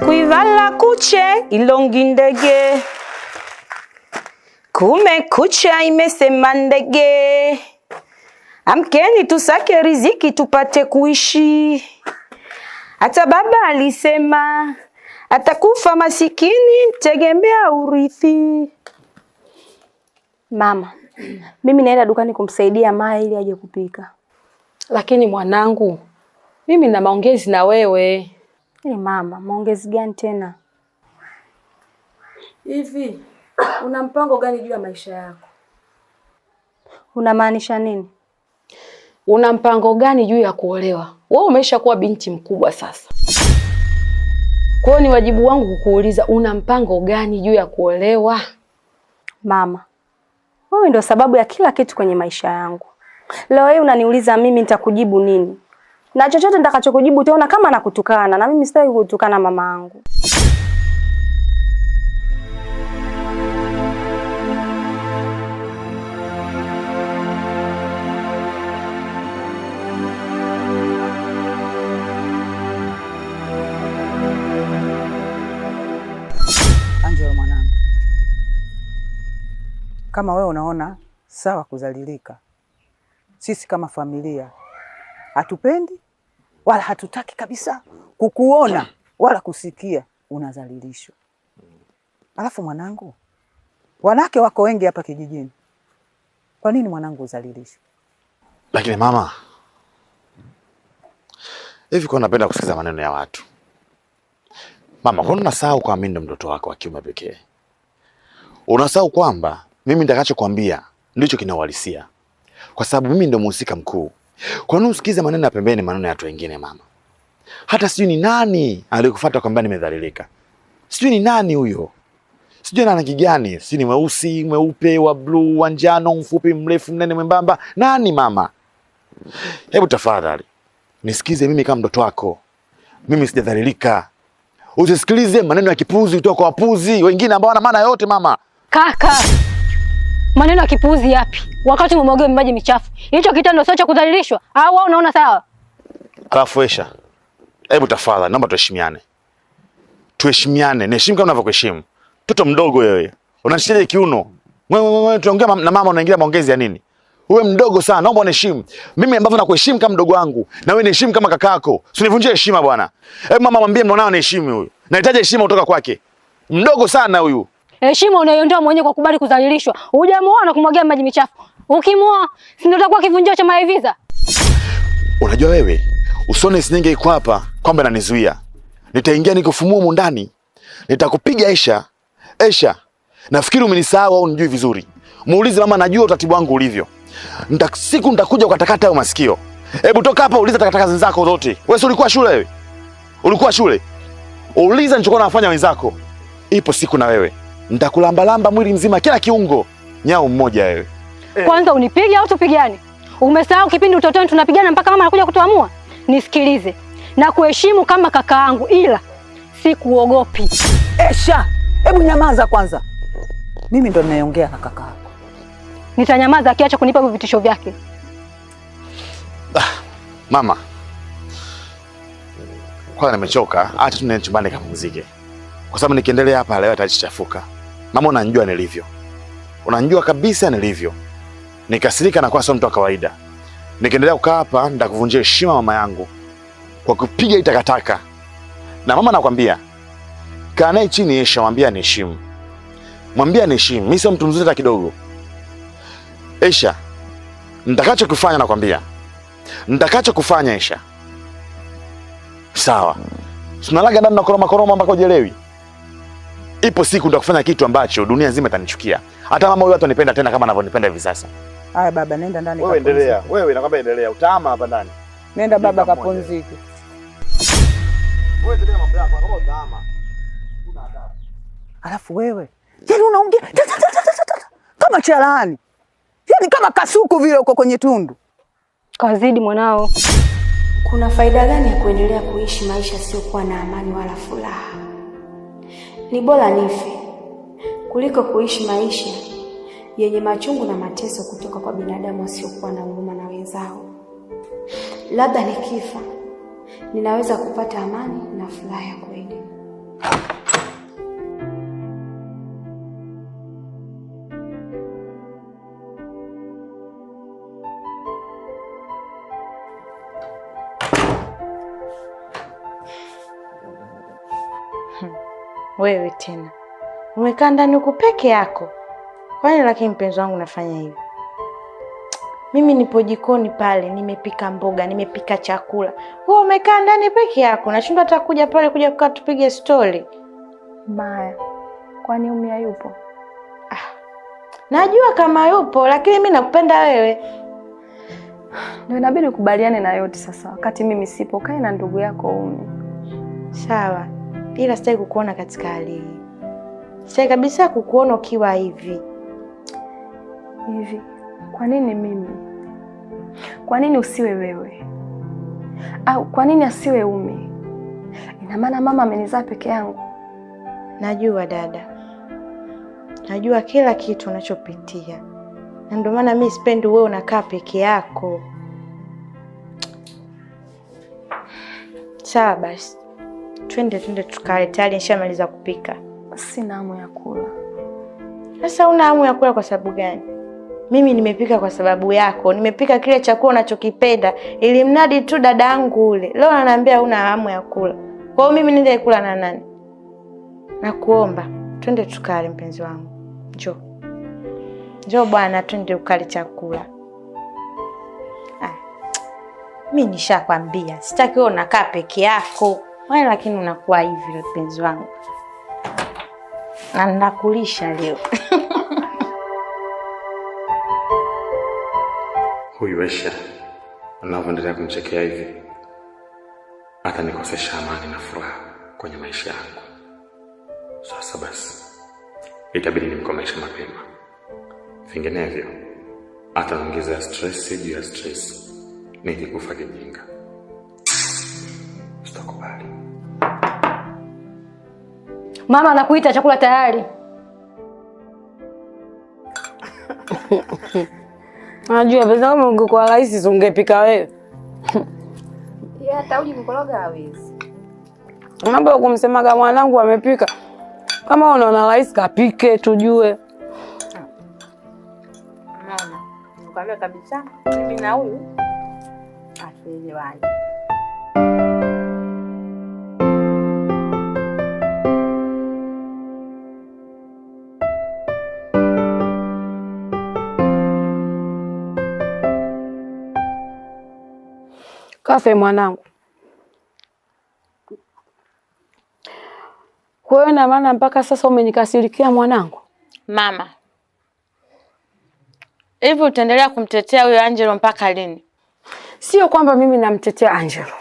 Kuivala kuche ilongi ndege, kumekucha imesema ndege. Amkeni tusake riziki tupate kuishi. Hata baba alisema atakufa masikini mtegemea urithi. Mama, mimi naenda dukani kumsaidia Maya ili aje kupika. Lakini mwanangu, mimi na maongezi na wewe. Mama, maongezi gani tena? Hivi, una mpango gani juu ya maisha yako? Unamaanisha nini? Una mpango gani juu ya kuolewa? Wewe umesha kuwa binti mkubwa sasa. Kwa hiyo ni wajibu wangu kukuuliza una mpango gani juu ya kuolewa? Mama, wewe ndio sababu ya kila kitu kwenye maisha yangu. Leo hii unaniuliza mimi nitakujibu nini? Na chochote nitakachokujibu utaona kama nakutukana, na mimi sitaki kutukana mama yangu. Angelo mwanangu, kama wewe unaona sawa kudhalilika, sisi kama familia hatupendi wala hatutaki kabisa kukuona wala kusikia unadhalilishwa. Alafu mwanangu, wanawake wako wengi hapa kijijini. Kwa nini mwanangu udhalilishwe? Lakini mama, hivi kwa napenda kusikiza maneno ya watu. Mama, kwa nini unasahau kwa mimi ndo mtoto wako wa kiume pekee? Unasahau kwamba mimi nitakachokuambia ndicho kinauhalisia. Kwa sababu mimi ndo mhusika mkuu. Kwa nini usikize maneno ya pembeni, maneno ya watu wengine mama? Hata sijui ni nani alikufuata kwamba nimedhalilika. Sijui ni nani huyo. Sijui ana rangi gani, sijui ni mweusi, mweupe, wa blue, wa njano, mfupi, mrefu, mnene, mwembamba. Nani mama? Hebu tafadhali nisikize mimi kama mtoto wako. Mimi sijadhalilika. Usisikilize maneno ya kipuzi kutoka kwa wapuzi wengine ambao wana maana yote mama. Kaka, maneno ya kipuzi yapi? Wakati umemwagia maji michafu. Hicho kitendo sio cha kudhalilishwa. Au wewe unaona sawa? Alafu Esha, hebu tafadhali naomba tuheshimiane. Tuheshimiane, niheshimu kama unavyokuheshimu. Mtoto mdogo wewe. Unanishikilia kiuno. Wewe tunaongea na mama unaingilia maongezi ya nini? Wewe mdogo sana, naomba uniheshimu. Mimi ambavyo nakuheshimu kama mdogo wangu, na wewe niheshimu kama kakako. Usinivunjie heshima bwana. Hebu mama mwambie mwanao niheshimu huyu. Nahitaji heshima kutoka kwake. Mdogo sana huyu. Heshima unaiondoa mwenyewe kwa kubali kudhalilishwa. Hujamuoa kumwagia maji michafu. Ukimuoa, si ndio utakuwa kivunjio cha maiviza? Unajua wewe, usione sinenge iko hapa kwamba ananizuia. Nitaingia nikufumua humu ndani. Nitakupiga Esha. Esha, nafikiri umenisahau au unijui vizuri. Muulize mama, najua utaratibu wangu ulivyo. Siku nitakuja ukatakata hayo masikio. Hebu toka hapa, uliza takataka zako zote. Wewe ulikuwa shule wewe? Ulikuwa shule? Uliza nilichokuwa nafanya wenzako. Ipo siku na wewe nitakulamba mwili mzima, kila kiungo. Nyao mmoja wewe. Kwanza unipige au tupigane? Umesahau kipindi utotoni tunapigana mpaka mama anakuja kutuamua? Nisikilize. Na kuheshimu kama kakaangu, ila sikuogopi. Esha, hebu nyamaza kwanza. Mimi ndo ninayeongea na kaka yako. Nitanyamaza akiacha kunipa vitisho vyake. Mama, kwa nimechoka, acha tunene chumbani kapumzike. Kwa sababu nikiendelea hapa leo atajichafuka. Mama, unanijua nilivyo. Unanijua kabisa nilivyo. Nikasirika na kwa sio mtu wa kawaida. Nikiendelea kukaa hapa nitakuvunjia heshima mama yangu kwa kupiga itakataka. Na mama nakwambia, kaa naye chini Esha, mwambie aniheshimu. Mwambie aniheshimu. Mimi sio mtu mzuri hata kidogo. Esha, nitakachokufanya nakwambia. Nitakachokufanya Esha. Sawa. Tunalaga ndani na koroma mpaka ujielewi. Ipo siku nitakufanya kitu ambacho dunia nzima itanichukia. Hata mama huyu hata nipenda tena kama anavyonipenda hivi sasa. Haya baba, nenda ndani. Wewe endelea. Wewe nakwambia endelea. Utaama hapa ndani. Nenda baba kapumzike. Wewe endelea mambo yako kama utaama. Una adabu. Alafu wewe, yaani unaongea kama chalani. Yaani kama kasuku vile uko kwenye tundu. Kazidi mwanao. Kuna faida gani ya kuendelea kuishi maisha yasiyokuwa na amani wala furaha? Ni bora nife kuliko kuishi maisha yenye machungu na mateso kutoka kwa binadamu wasiokuwa na huruma na wenzao. Labda nikifa ninaweza kupata amani na furaha ya kweli. Wewe tena umekaa ndani huko peke yako. Kwani lakini mpenzi wangu nafanya hivi? Mimi nipo jikoni pale, nimepika mboga, nimepika chakula. Wewe umekaa ndani peke yako, nashindwa hata kuja pale kuja kukaa tupige story. Maya, kwani Umi yupo? Najua kama yupo, lakini mimi nakupenda wewe. Ndio inabidi ukubaliane na yote sasa. Wakati mimi sipo, kae na ndugu yako Umi. Sawa. Ila sitaki kukuona katika hali hii. Sitaki kabisa kukuona ukiwa hivi. Hivi. Kwa nini mimi? Kwa nini usiwe wewe? Au kwa nini asiwe Umi? Ina maana mama amenizaa peke yangu. Najua dada. Najua kila kitu unachopitia. Na ndio maana mimi sipendi wewe unakaa peke yako. Sawa basi. Twende tukale, tayari nishamaliza kupika. Sina hamu ya kula. Sasa una hamu ya kula kwa sababu gani? Mimi nimepika kwa sababu yako. Nimepika kile chakula unachokipenda ili mradi tu dadangu ule. Leo ananiambia una hamu ya kula. Kwa hiyo mimi niende kula na nani? Nakuomba, twende tukale mpenzi wangu. Njoo. Njoo bwana, twende ukale chakula. Mimi nishakwambia, sitaki wewe unakaa peke yako. Wewe lakini unakuwa hivi mpenzi wangu. Na nakulisha leo. Huyu Aisha anavyoendelea kumchekea hivi atanikosesha amani na furaha kwenye maisha yangu. Sasa basi itabidi nimkomeshe mapema. Vinginevyo ataongeza stress juu ya stress. Nijikufa kijinga. Sitakubali. Mama anakuita, chakula tayari. Unajua pesa kama ungekuwa rahisi ungepika wewe. Yeye hata uji mkoroga hawezi. Mambo ya kumsemaga mwanangu amepika. Kama unaona rahisi kapike tujue. Mama, ukaambia kabisa mimi na huyu asielewani. Kafe mwanangu. Kwa hiyo na maana mpaka sasa umenikasirikia mwanangu? Mama, hivi utaendelea kumtetea huyo Angelo mpaka lini? Sio kwamba mimi namtetea Angelo.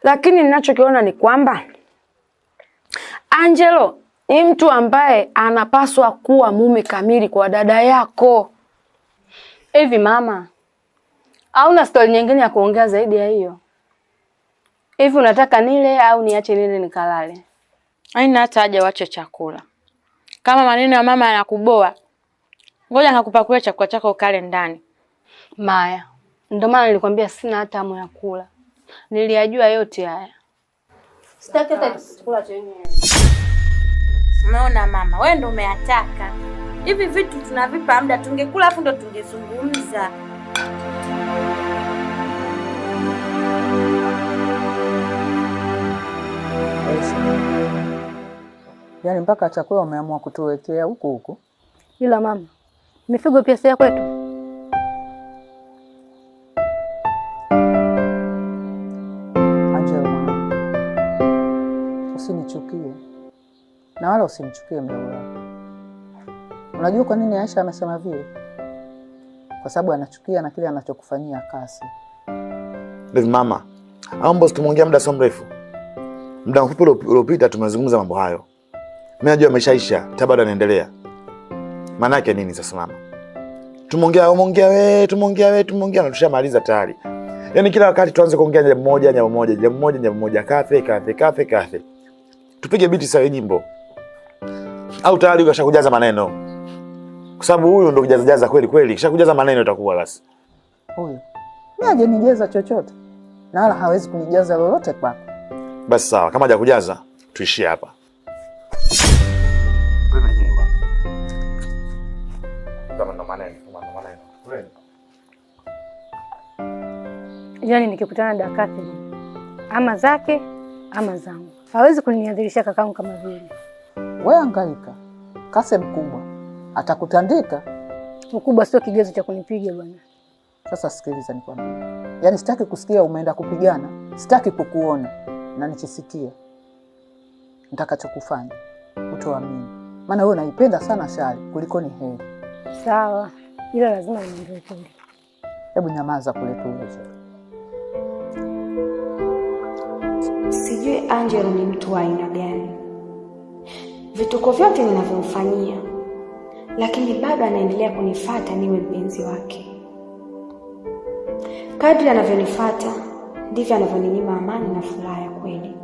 Lakini ninachokiona ni kwamba Angelo ni mtu ambaye anapaswa kuwa mume kamili kwa dada yako. Hivi mama, hauna stori nyingine ya kuongea zaidi ya hiyo? Hivi unataka nile au niache nile nikalale? Haina hata haja wache chakula. Kama maneno ya mama yanakuboa, ngoja nikakupakulia chakula chako ukale ndani. Maya, ndio maana nilikwambia sina hata hamu ya kula. Niliyajua yote haya. Sitaki hata chakula chenyewe. Umeona mama, wewe ndio umeataka. Hivi vitu tunavipa muda, tungekula afu ndo tungezungumza. Yaani mpaka chakula umeamua kutuwekea huku. Ila mama, mifugo pia si ya kwetu. Angelo mwanangu, usinichukie na wala usimchukie mdogo wako. Unajua kwa nini Aisha amesema vile? Kwa sababu anachukia na kile anachokufanyia Kasi. Hivi mama, mambo tumeongea muda sio mrefu. Muda mfupi uliopita tumezungumza mambo hayo. Mimi najua ameshaisha, bado anaendelea. Maana yake nini sasa mama? Tumeongea na tushamaliza tayari. Yaani kila wakati tuanze kuongea jambo moja, kafe. Tupige biti sawa nyimbo. Au tayari ukashakujaza maneno. Kwa sababu huyu ndo kujaza kweli, kisha kujaza maneno itakuwa basi. Huyu mimi hajanijaza chochote. Na wala hawezi kunijaza lolote kwako. Basi sawa, kama hajakujaza tuishie hapa. Yaani nikikutana na Catherine ama zake ama zangu, hawezi kuniadhirisha kakangu kama vile. Wewe angaika, Kase mkubwa atakutandika. Mkubwa sio kigezo cha kunipiga bwana. Sasa sikiliza nikwambie. Yaani sitaki kusikia umeenda kupigana, sitaki kukuona, na nikisikia nitakachokufanya utoamini. Maana wewe unaipenda sana shari kuliko ni heri. Sawa, ila lazima uniambie kweli. Hebu nyamaza kule tuulize. Sijui Angelo ni mtu wa aina gani. Vituko vyote ninavyomfanyia, lakini bado anaendelea kunifuata niwe mpenzi wake. Kadri anavyonifuata ndivyo anavyoninyima amani na furaha ya kweli.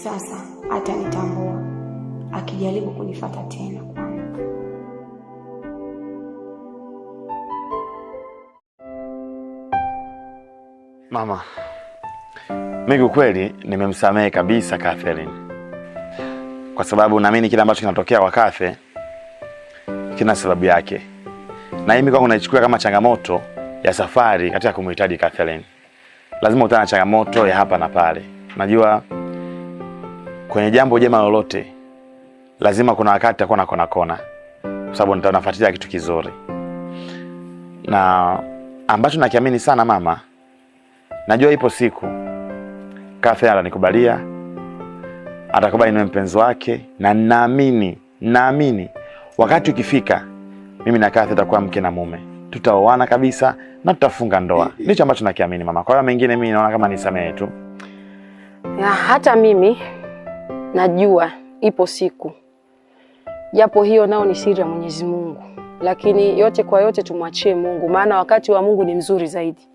Sasa hata nitambua akijaribu kunifuata tena kwangu. Mama, mimi kweli nimemsamehe kabisa Catherine. Kwa sababu naamini kile ambacho kinatokea kwa Catherine kina sababu yake. Na mimi kwangu naichukua kama changamoto ya safari katika kumhitaji Catherine. Lazima utana changamoto ya hapa na pale. Najua kwenye jambo jema lolote lazima kuna wakati takuwa na kona. Kwa sababu nitafuatilia kitu kizuri. Na ambacho nakiamini sana mama, najua ipo siku Catherine atanikubalia, atakubali niwe mpenzi wake, na naamini wakati ukifika mimi na Catherine tutakuwa mke na mume. Tutaoana kabisa na tutafunga ndoa. Ndicho ambacho nakiamini mama. Kwa hiyo mengine mimi naona kama nisamehe tu. Ya, hata mimi najua ipo siku. Japo hiyo nao ni siri ya Mwenyezi Mungu. Lakini yote kwa yote tumwachie Mungu, maana wakati wa Mungu ni mzuri zaidi.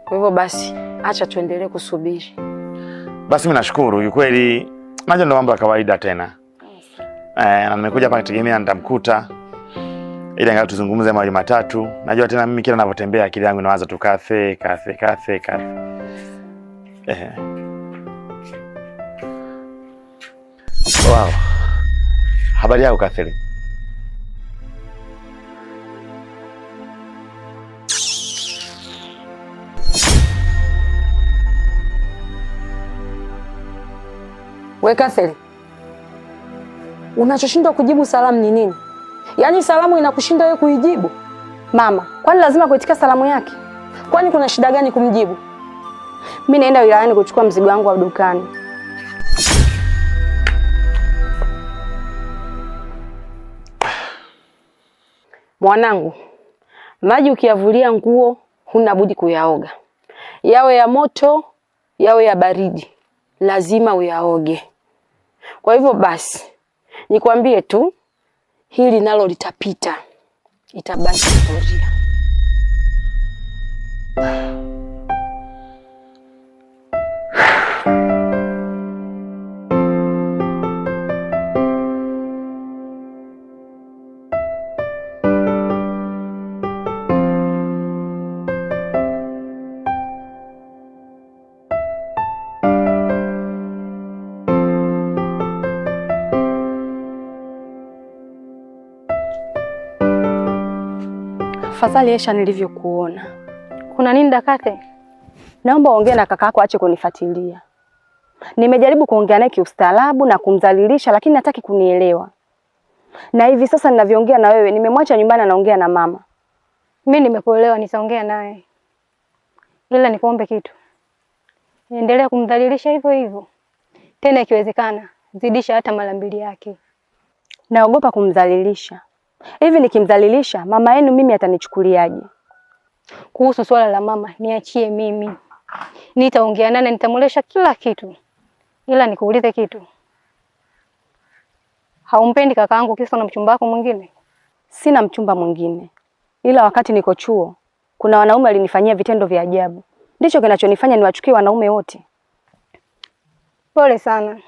Kwa hivyo basi acha tuendelee kusubiri. Basi mimi nashukuru. Kweli najua ndo mambo ya kawaida tena. Na nimekuja hapa kutegemea nitamkuta. Ili angalau tuzungumze mawili matatu. Najua tena mimi kila ninapotembea akili yangu inawaza tu Catherine. Wow. Habari yako Catherine? We Catherine, unachoshindwa kujibu salamu ni nini? Yaani salamu inakushinda wewe kuijibu? Mama, kwani lazima kuitika salamu yake? Kwani kuna shida gani kumjibu? Mimi naenda wilayani kuchukua mzigo wangu wa dukani. Mwanangu, maji ukiyavulia nguo huna budi kuyaoga. Yawe ya moto, yawe ya baridi, lazima uyaoge. Kwa hivyo basi, nikwambie tu, hili nalo litapita. Itabaki historia. Afadhali Esha nilivyokuona. Kuna nini Dakate? Naomba ongea na kakako aache kunifuatilia. Nimejaribu kuongea naye kiustaarabu na kumdhalilisha lakini hataki kunielewa. Na hivi sasa ninavyoongea na wewe nimemwacha nyumbani anaongea na mama. Mimi nimekuelewa, nitaongea naye. Ila nikuombe kitu. Endelea kumdhalilisha hivyo hivyo. Tena ikiwezekana zidisha hata mara 2 yake. Naogopa kumdhalilisha. Hivi nikimdhalilisha mama yenu mimi atanichukuliaje? Kuhusu swala la mama niachie mimi. Nitaongea naye, nitamwelesha kila kitu. Ila nikuulize kitu. Haumpendi kakaangu kisa na mchumba wako mwingine? Sina mchumba mwingine. Ila wakati niko chuo kuna wanaume walinifanyia vitendo vya ajabu. Ndicho kinachonifanya niwachukie wanaume wote. Pole sana.